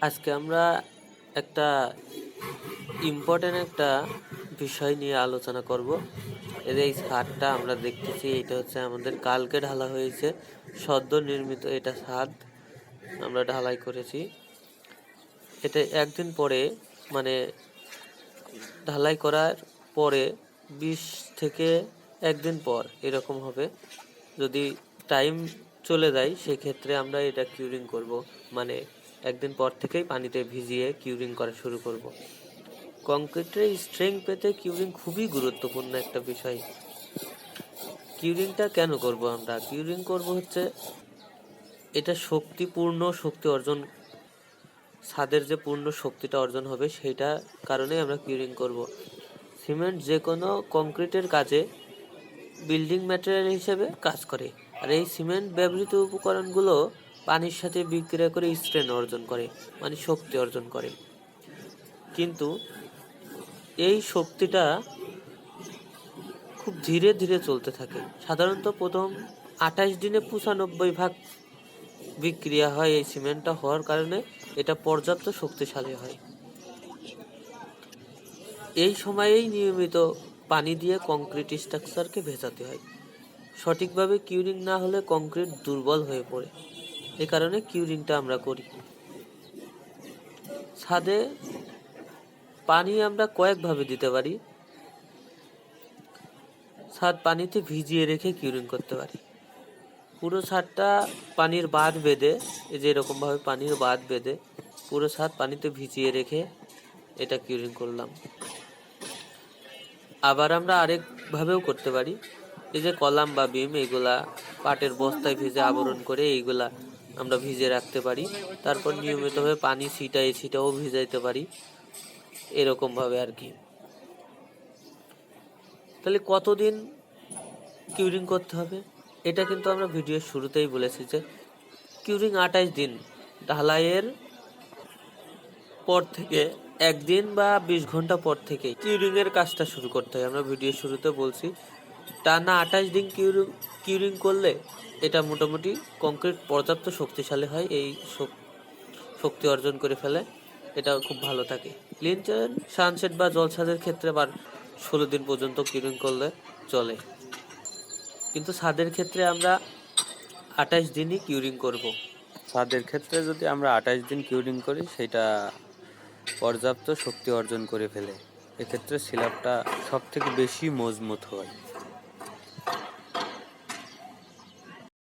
আজকে আমরা একটা ইম্পর্টেন্ট একটা বিষয় নিয়ে আলোচনা করব। এই ছাদটা আমরা দেখতেছি, এটা হচ্ছে আমাদের কালকে ঢালা হয়েছে, সদ্য নির্মিত এটা ছাদ আমরা ঢালাই করেছি। এটা একদিন পরে, মানে ঢালাই করার পরে 20 থেকে একদিন পর এরকম হবে। যদি টাইম চলে যায় সেক্ষেত্রে আমরা এটা কিউরিং করব, মানে একদিন পর থেকেই পানিতে ভিজিয়ে কিউরিং করা শুরু করব। কংক্রিটের স্ট্রেংথ পেতে কিউরিং খুবই গুরুত্বপূর্ণ একটা বিষয়। কিউরিংটা কেন করব? আমরা কিউরিং করব হচ্ছে এটা শক্তি অর্জন, ছাদের যে পূর্ণ শক্তিটা অর্জন হবে সেইটা কারণে আমরা কিউরিং করব। সিমেন্ট যে কোনো কংক্রিটের কাজে বিল্ডিং ম্যাটেরিয়াল হিসেবে কাজ করে, আর এই সিমেন্ট ব্যবহৃত উপকরণগুলো পানির সাথে বিক্রিয়া করে স্ট্রেন অর্জন করে, মানে শক্তি অর্জন করে। কিন্তু এই শক্তিটা খুব ধীরে ধীরে চলতে থাকে। সাধারণত প্রথম 28 দিনে 95 ভাগ বিক্রিয়া হয়। এই সিমেন্টটা হওয়ার কারণে এটা পর্যাপ্ত শক্তিশালী হয়। এই সময়েই নিয়মিত পানি দিয়ে কংক্রিট স্ট্রাকচারকে ভেজাতে হয়। সঠিকভাবে কিউরিং না হলে কংক্রিট দুর্বল হয়ে পড়ে। এই কারণে কিউরিংটা আমরা করি। ছাদে পানি আমরা কয়েকভাবে দিতে পারি। ছাদ পানিতে ভিজিয়ে রেখে কিউরিং করতে পারি। পুরো ছাদটা পানির বাঁধ বেঁধে, এই যে এরকমভাবে পানির বাঁধ বেঁধে পুরো ছাদ পানিতে ভিজিয়ে রেখে এটা কিউরিং করলাম। আবার আমরা আরেকভাবেও করতে পারি। এই যে কলাম বা বিম, এইগুলা পাটের বস্তায় ভেজে আবরণ করে এইগুলা আমরা ভিজে রাখতে পারি। তারপর নিয়মিতভাবে পানি ছিটাও ভিজাইতে পারি, এরকম ভাবে আর কি। তাহলে কতদিন কিউরিং করতে হবে? এটা কিন্তু আমরা ভিডিওর শুরুতেই বলেছি যে কিউরিং 28 দিন, ঢালাইয়ের পর থেকে একদিন বা 20 ঘন্টা পর থেকে কিউরিং এর কাজটা শুরু করতে হয়। আমরা ভিডিওর শুরুতে বলছি টানা 28 দিন কিউরিং করলে এটা মোটামুটি কংক্রিট পর্যাপ্ত শক্তিশালী হয়, এই শক্তি অর্জন করে ফেলে, এটা খুব ভালো থাকে। লিনটেন, সানসেট বা জলছাদের ক্ষেত্রে আবার 16 দিন পর্যন্ত কিউরিং করলে চলে, কিন্তু ছাদের ক্ষেত্রে আমরা 28 দিনই কিউরিং করব। ছাদের ক্ষেত্রে যদি আমরা 28 দিন কিউরিং করি সেটা পর্যাপ্ত শক্তি অর্জন করে ফেলে। এক্ষেত্রে স্ল্যাবটা সব থেকে বেশি মজবুত হয়।